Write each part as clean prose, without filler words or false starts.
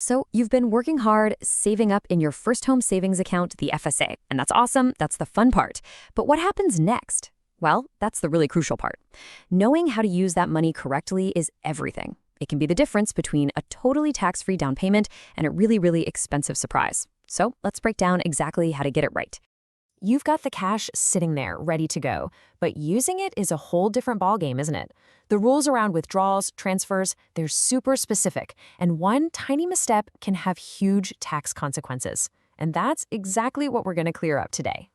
So you've been working hard, saving up in your first home savings account, the FSA, and that's awesome, that's the fun part. But what happens next? Well, that's the really crucial part. Knowing how to use that money correctly is everything. It can be the difference between a totally tax-free down payment and a really, really expensive surprise. So let's break down exactly how to get it right. You've got the cash sitting there, ready to go, but using it is a whole different ballgame, isn't it? The rules around withdrawals, transfers, they're super specific, and one tiny misstep can have huge tax consequences. And that's exactly what we're going to clear up today.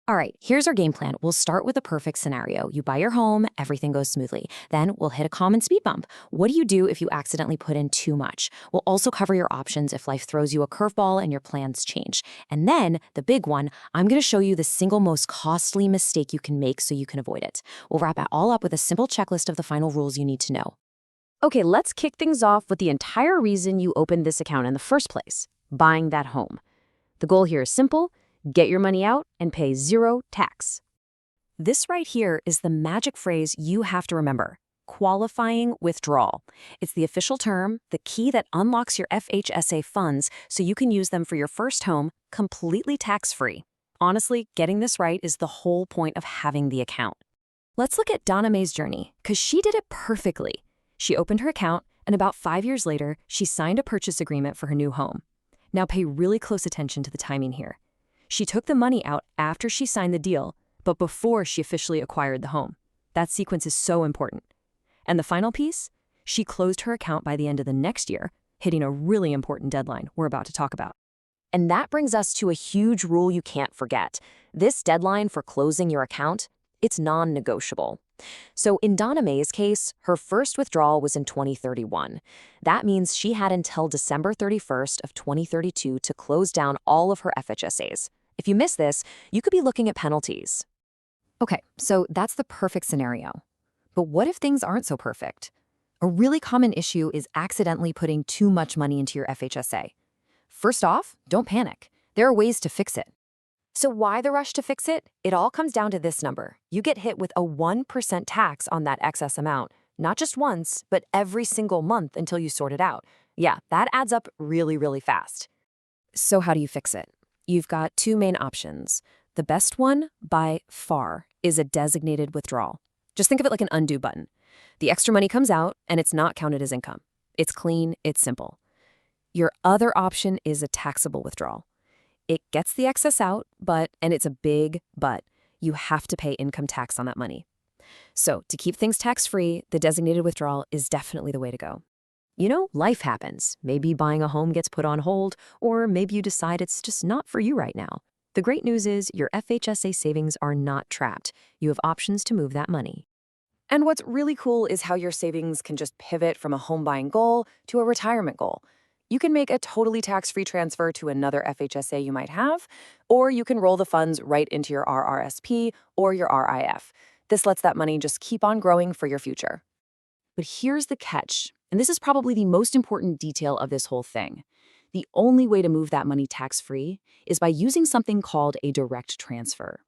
All right, here's our game plan. We'll start with a perfect scenario. You buy your home, everything goes smoothly. Then we'll hit a common speed bump. What do you do if you accidentally put in too much? We'll also cover your options if life throws you a curveball and your plans change. And then, the big one, I'm going to show you the single most costly mistake you can make so you can avoid it. We'll wrap it all up with a simple checklist of the final rules you need to know. Okay, let's kick things off with the entire reason you opened this account in the first place, buying that home. The goal here is simple. Get your money out and pay zero tax. This right here is the magic phrase you have to remember: qualifying withdrawal. It's the official term, the key that unlocks your FHSA funds so you can use them for your first home completely tax-free. Honestly, getting this right is the whole point of having the account. Let's look at Donna Mae's journey, because she did it perfectly. She opened her account, and about 5 years later, she signed a purchase agreement for her new home. Now pay really close attention to the timing here. She took the money out after she signed the deal, but before she officially acquired the home. That sequence is so important. And the final piece? She closed her account by the end of the next year, hitting a really important deadline we're about to talk about. And that brings us to a huge rule you can't forget. This deadline for closing your account, it's non-negotiable. So in Donna Mae's case, her first withdrawal was in 2031. That means she had until December 31st of 2032 to close down all of her FHSAs. If you miss this, you could be looking at penalties. Okay, so that's the perfect scenario. But what if things aren't so perfect? A really common issue is accidentally putting too much money into your FHSA. First off, don't panic. There are ways to fix it. So why the rush to fix it? It all comes down to this number. You get hit with a 1% tax on that excess amount, not just once, but every single month until you sort it out. Yeah, that adds up really, really fast. So how do you fix it? You've got two main options. The best one, by far, is a designated withdrawal. Just think of it like an undo button. The extra money comes out, and it's not counted as income. It's clean, it's simple. Your other option is a taxable withdrawal. It gets the excess out, and it's a big but, you have to pay income tax on that money. So to keep things tax-free, the designated withdrawal is definitely the way to go. You know, life happens. Maybe buying a home gets put on hold, or maybe you decide it's just not for you right now. The great news is your FHSA savings are not trapped. You have options to move that money. And what's really cool is how your savings can just pivot from a home buying goal to a retirement goal. You can make a totally tax-free transfer to another FHSA you might have, or you can roll the funds right into your RRSP or your RRIF. This lets that money just keep on growing for your future. But here's the catch, and this is probably the most important detail of this whole thing. The only way to move that money tax-free is by using something called a direct transfer.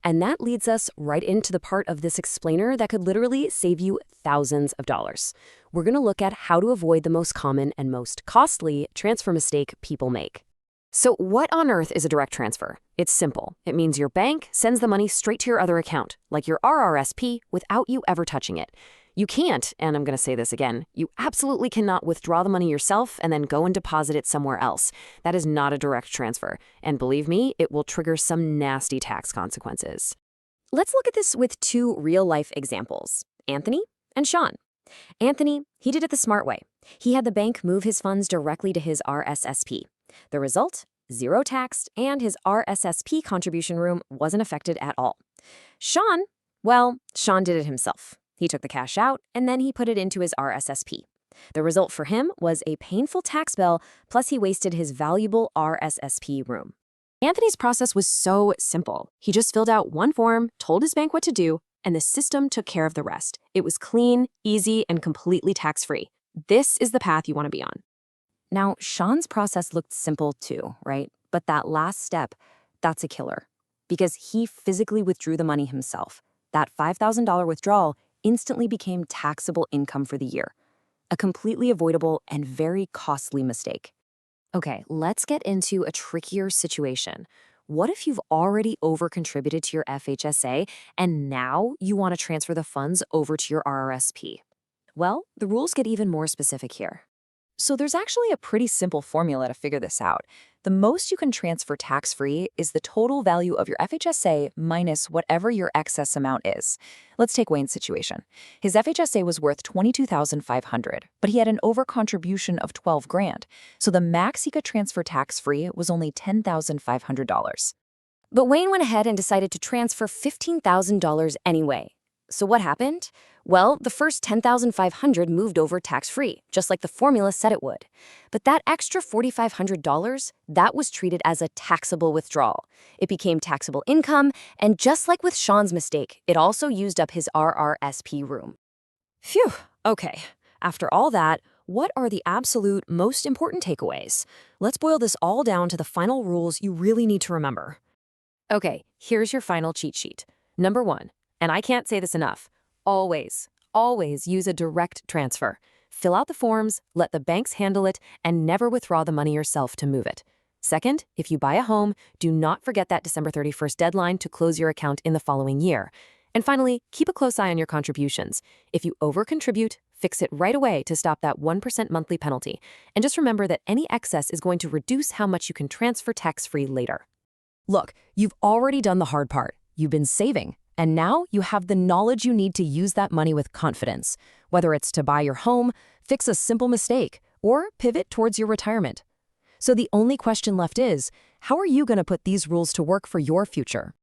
And that leads us right into the part of this explainer that could literally save you thousands of dollars. We're going to look at how to avoid the most common and most costly transfer mistake people make. So what on earth is a direct transfer? It's simple. It means your bank sends the money straight to your other account, like your RRSP, without you ever touching it. You can't, and I'm going to say this again, you absolutely cannot withdraw the money yourself and then go and deposit it somewhere else. That is not a direct transfer. And believe me, it will trigger some nasty tax consequences. Let's look at this with two real-life examples, Anthony and Sean. Anthony, he did it the smart way. He had the bank move his funds directly to his RSSP. The result? Zero tax, and his RSSP contribution room wasn't affected at all. Sean, well, Sean did it himself. He took the cash out, and then he put it into his RSSP. The result for him was a painful tax bill, plus he wasted his valuable RSSP room. Anthony's process was so simple. He just filled out one form, told his bank what to do, and the system took care of the rest. It was clean, easy, and completely tax-free. This is the path you want to be on. Now, Sean's process looked simple too, right? But that last step, that's a killer. Because he physically withdrew the money himself. That $5,000 withdrawal instantly became taxable income for the year. A completely avoidable and very costly mistake. Okay, let's get into a trickier situation. What if you've already overcontributed to your FHSA and now you want to transfer the funds over to your RRSP? Well, the rules get even more specific here. So there's actually a pretty simple formula to figure this out. The most you can transfer tax-free is the total value of your FHSA minus whatever your excess amount is. Let's take Wayne's situation. His FHSA was worth $22,500, but he had an overcontribution of $12,000. So the max he could transfer tax-free was only $10,500. But Wayne went ahead and decided to transfer $15,000 anyway. So what happened? Well, the first $10,500 moved over tax-free, just like the formula said it would. But that extra $4,500, that was treated as a taxable withdrawal. It became taxable income, and just like with Sean's mistake, it also used up his RRSP room. Phew, okay. After all that, what are the absolute most important takeaways? Let's boil this all down to the final rules you really need to remember. Okay, here's your final cheat sheet. Number 1, and I can't say this enough, always use a direct transfer. Fill out the forms, let the banks handle it, and never withdraw the money yourself to move it. Second, if you buy a home, do not forget that December 31st deadline to close your account in the following year. And finally, keep a close eye on your contributions. If you overcontribute, fix it right away to stop that 1% monthly penalty. And just remember that any excess is going to reduce how much you can transfer tax-free later. Look, you've already done the hard part. You've been saving. And now you have the knowledge you need to use that money with confidence, whether it's to buy your home, fix a simple mistake, or pivot towards your retirement. So the only question left is, how are you going to put these rules to work for your future?